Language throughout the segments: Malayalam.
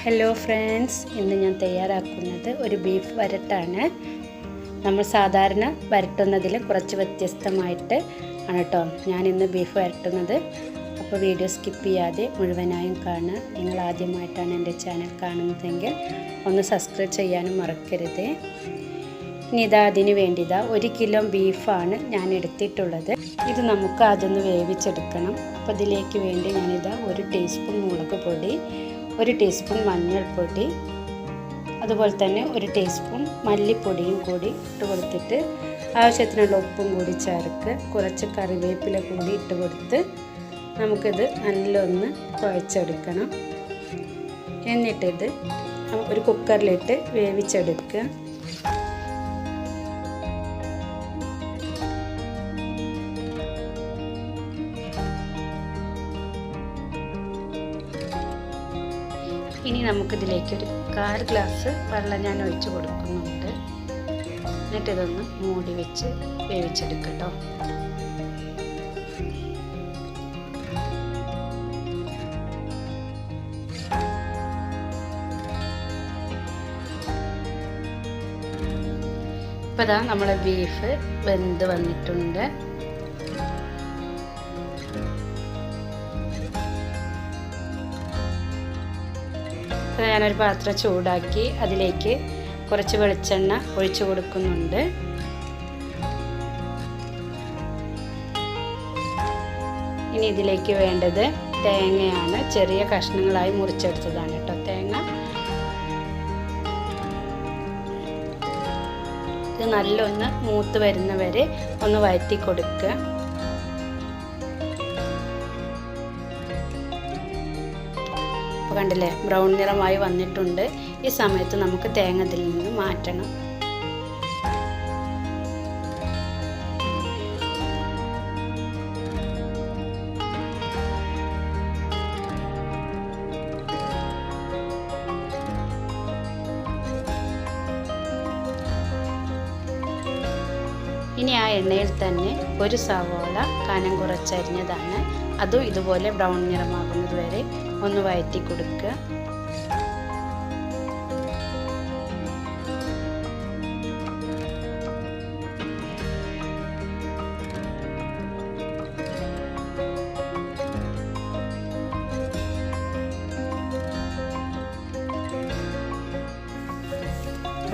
ഹലോ ഫ്രണ്ട്സ്, ഇന്ന് ഞാൻ തയ്യാറാക്കുന്നത് ഒരു ബീഫ് വരട്ടാണ്. നമ്മൾ സാധാരണ വരട്ടുന്നതിൽ കുറച്ച് വ്യത്യസ്തമായിട്ട് ആണ് കേട്ടോ ഞാനിന്ന് ബീഫ് വരട്ടുന്നത്. അപ്പോൾ വീഡിയോ സ്കിപ്പ് ചെയ്യാതെ മുഴുവനായും കാണുക. നിങ്ങൾ ആദ്യമായിട്ടാണ് എൻ്റെ ചാനൽ കാണുന്നതെങ്കിൽ ഒന്ന് സബ്സ്ക്രൈബ് ചെയ്യാനും മറക്കരുത്. ഇനി അതിന് വേണ്ടി 1 കിലോ ബീഫാണ് ഞാൻ എടുത്തിട്ടുള്ളത്. ഇത് നമുക്ക് അതൊന്ന് വേവിച്ചെടുക്കണം. അപ്പോൾ ഇതിലേക്ക് വേണ്ടി ഞാനിതാ 1 ടീസ്പൂൺ മുളക് പൊടി, 1 ടീസ്പൂൺ മഞ്ഞൾപ്പൊടി, അതുപോലെ തന്നെ 1 ടീസ്പൂൺ മല്ലിപ്പൊടിയും കൂടി ഇട്ട് കൊടുത്തിട്ട് ആവശ്യത്തിനുള്ള ഉപ്പും കൂടി ചേർക്കുക. കുറച്ച് കറിവേപ്പില കൂടി ഇട്ട് കൊടുത്ത് നമുക്കിത് നല്ലൊന്ന് കുഴച്ചെടുക്കണം. എന്നിട്ടിത് ഒരു കുക്കറിലിട്ട് വേവിച്ചെടുക്കുക. ഇനി നമുക്കിതിലേക്കൊരു 1/4 ഗ്ലാസ് വെള്ളം ഞാൻ ഒഴിച്ച് കൊടുക്കുന്നുണ്ട്. എന്നിട്ടിതൊന്ന് മൂടി വെച്ച് വേവിച്ചെടുക്കട്ടോ. ഇപ്പോൾ ഇതാ നമ്മളെ ബീഫ് വെന്ത് വന്നിട്ടുണ്ട്. ഞാനൊരു പാത്രം ചൂടാക്കി അതിലേക്ക് കുറച്ച് വെളിച്ചെണ്ണ ഒഴിച്ചു കൊടുക്കുന്നുണ്ട്. ഇനി ഇതിലേക്ക് വേണ്ടത് തേങ്ങയാണ്. ചെറിയ കഷ്ണങ്ങളായി മുറിച്ചെടുത്തതാണ് കേട്ടോ തേങ്ങ. ഇത് നല്ലൊന്ന് മൂത്ത് വരുന്നവരെ ഒന്ന് വഴറ്റി കൊടുക്കുക. കണ്ടില്ലേ, ബ്രൗൺ നിറമായി വന്നിട്ടുണ്ട്. ഈ സമയത്ത് നമുക്ക് തേങ്ങ ഇതിൽ നിന്ന് മാറ്റണം. ഇനി ആ എണ്ണയിൽ തന്നെ ഒരു സവാള കനം കുറച്ചരിഞ്ഞതാണ്, അതും ഇതുപോലെ ബ്രൗൺ നിറമാകുന്നത് വരെ ഒന്ന് വഴറ്റി കൊടുക്കുക.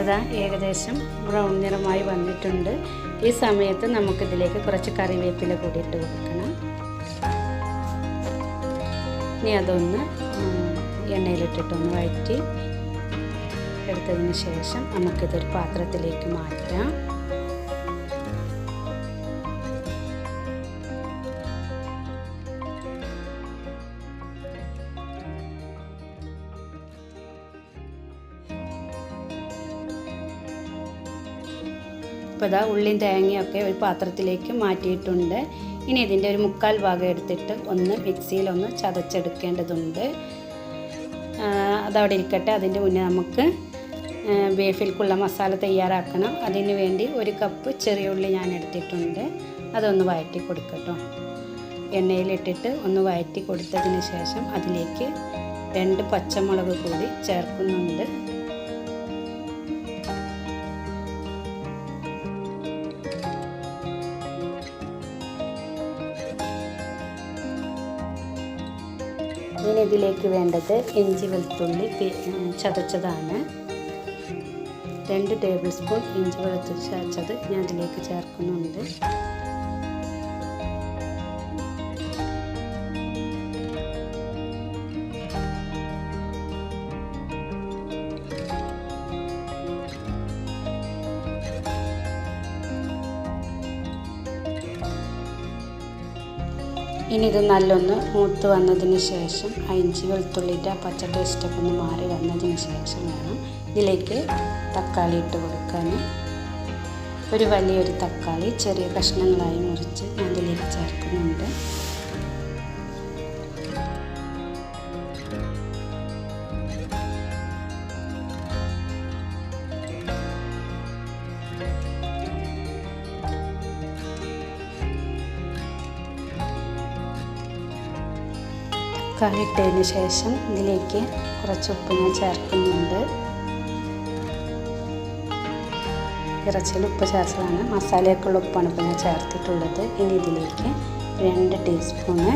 അതാ ഏകദേശം ബ്രൗൺ നിറമായി വന്നിട്ടുണ്ട്. ഈ സമയത്ത് നമുക്കിതിലേക്ക് കുറച്ച് കറിവേപ്പില കൂടി ഇട്ട് കൊടുക്കണം. ഇനി അതൊന്ന് എണ്ണയിലിട്ടിട്ടൊന്ന് വഴറ്റി എടുത്തതിന് ശേഷം നമുക്കിതൊരു പാത്രത്തിലേക്ക് മാറ്റാം. ഇപ്പോൾ ഇതാ ഉള്ളിയും തേങ്ങയൊക്കെ ഒരു പാത്രത്തിലേക്ക് മാറ്റിയിട്ടുണ്ട്. ഇനി ഇതിൻ്റെ ഒരു 1/4 ഭാഗം എടുത്തിട്ട് ഒന്ന് മിക്സിയിലൊന്ന് ചതച്ചെടുക്കേണ്ടതുണ്ട്. അതവിടെ ഇരിക്കട്ടെ. അതിൻ്റെ മുന്നേ നമുക്ക് ബീഫിൽക്കുള്ള മസാല തയ്യാറാക്കണം. അതിന് വേണ്ടി 1 കപ്പ് ചെറിയ ഉള്ളി ഞാൻ എടുത്തിട്ടുണ്ട്. അതൊന്ന് വഴറ്റി കൊടുക്കട്ടോ. എണ്ണയിലിട്ടിട്ട് ഒന്ന് വഴറ്റി കൊടുത്തതിന് ശേഷം അതിലേക്ക് 2 പച്ചമുളക് കൂടി ചേർക്കുന്നുണ്ട്. ഇനി ഇതിലേക്ക് വേണ്ടത് ഇഞ്ചി വെളുത്തുള്ളി ചതച്ചതാണ്. 2 ടേബിൾ സ്പൂൺ ഇഞ്ചി വെളുത്തുള്ളി ചതച്ചത് ഞാൻ ഇതിലേക്ക് ചേർക്കുന്നുണ്ട്. ഇനി ഇത് നല്ലൊന്ന് മൂത്ത് വന്നതിന് ശേഷം ഇഞ്ചി വെളുത്തുള്ളിൻ്റെ ആ പച്ച ടേസ്റ്റൊക്കെ ഒന്ന് മാറി വന്നതിന് ശേഷം വേണം ഇതിലേക്ക് തക്കാളി ഇട്ട് കൊടുക്കാൻ. ഒരു വലിയൊരു തക്കാളി ചെറിയ കഷ്ണങ്ങളായി മുറിച്ച് ഞാൻ ഇതിലേക്ക് ചേർക്കുന്നുണ്ട്. തക്കാളി ഇട്ടതിന് ശേഷം ഇതിലേക്ക് കുറച്ച് ഉപ്പ് ഞാൻ ചേർക്കുന്നുണ്ട്. ഇറച്ചിയിൽ ഉപ്പ് ചേർത്തതാണ്, മസാലയൊക്കെയുള്ള ഉപ്പാണ് ഇപ്പോൾ ഞാൻ ചേർത്തിട്ടുള്ളത്. ഇനി ഇതിലേക്ക് 2 ടീസ്പൂണ്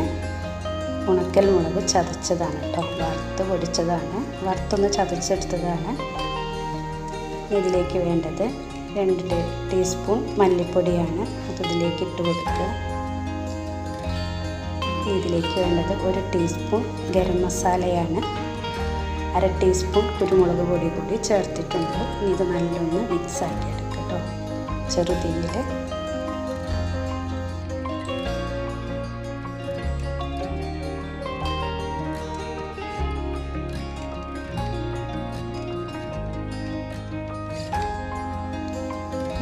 ഉണക്കൽ മുളക് ചതച്ചതാണ് കേട്ടോ, വറുത്ത് പൊടിച്ചതാണ്, വറുത്തൊന്ന് ചതച്ചെടുത്തതാണ്. ഇതിലേക്ക് വേണ്ടത് 2 ടീസ്പൂൺ മല്ലിപ്പൊടിയാണ്, അത് ഇതിലേക്ക് ഇട്ട് കൊടുക്കുക. ഇതിലേക്ക് വേണ്ടത് 1 ടീസ്പൂൺ ഗരം മസാലയാണ്, 1/2 ടീസ്പൂൺ കുരുമുളക് പൊടി കൂടി ചേർത്തിട്ടുണ്ട്. ഇനി ഇത് നല്ലൊന്ന് മിക്സാക്കി എടുക്കുക കേട്ടോ, ചെറുതീയിൽ.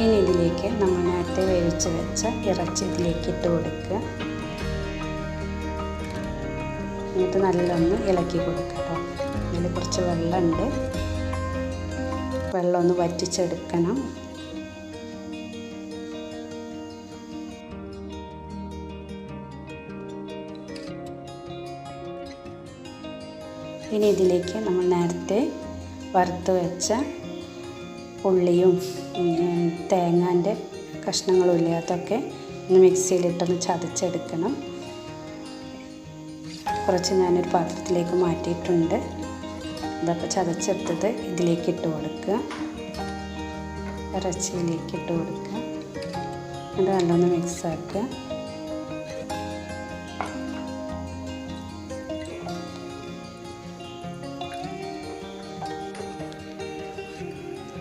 ഇനി ഇതിലേക്ക് നമ്മൾ നേരത്തെ വേവിച്ച് വെച്ച ഇറച്ചി ഇതിലേക്ക് ഇട്ട് കൊടുക്കുക. എന്നിട്ട് നല്ലൊന്ന് ഇളക്കി കൊടുക്കുക കേട്ടോ. ഇതിൽ കുറച്ച് വെള്ളമുണ്ട്, വെള്ളം ഒന്ന് വറ്റിച്ചെടുക്കണം. ഇനി ഇതിലേക്ക് നമ്മൾ നേരത്തെ വറുത്ത് വെച്ച ഉള്ളിയും തേങ്ങാൻ്റെ കഷ്ണങ്ങളും ഇല്ലേ, അതൊക്കെ ഒന്ന് മിക്സിയിലിട്ടൊന്ന് ചതച്ചെടുക്കണം. കുറച്ച് ഞാനൊരു പാത്രത്തിലേക്ക് മാറ്റിയിട്ടുണ്ട്. ഇതൊക്കെ ചതച്ചെടുത്തത് ഇതിലേക്ക് ഇട്ട് കൊടുക്കുക, ഇറച്ചിയിലേക്ക് ഇട്ട് കൊടുക്കുക. അത് നല്ലൊന്ന് മിക്സാക്കുക.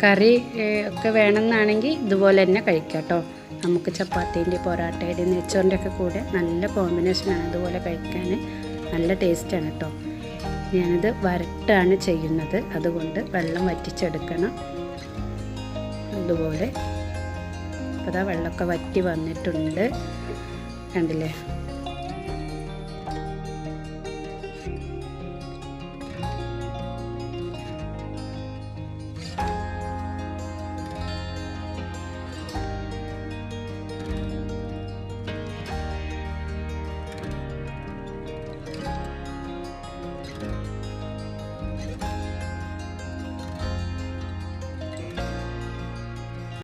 കറി ഒക്കെ വേണമെന്നാണെങ്കിൽ ഇതുപോലെ തന്നെ കഴിക്കാം കേട്ടോ. നമുക്ക് ചപ്പാത്തീൻ്റെ, പൊറാട്ടയുടെ, നെയ്ച്ചോറിൻ്റെ ഒക്കെ കൂടെ നല്ല കോമ്പിനേഷനാണ്. ഇതുപോലെ കഴിക്കാൻ നല്ല ടേസ്റ്റാണ് കേട്ടോ. ഞാനിത് വരട്ടാണ് ചെയ്യുന്നത്, അതുകൊണ്ട് വെള്ളം വറ്റിച്ചെടുക്കണം. ഇതുപോലെ അപ്പോൾ അതാ വെള്ളമൊക്കെ വറ്റി വന്നിട്ടുണ്ട്, കണ്ടില്ലേ.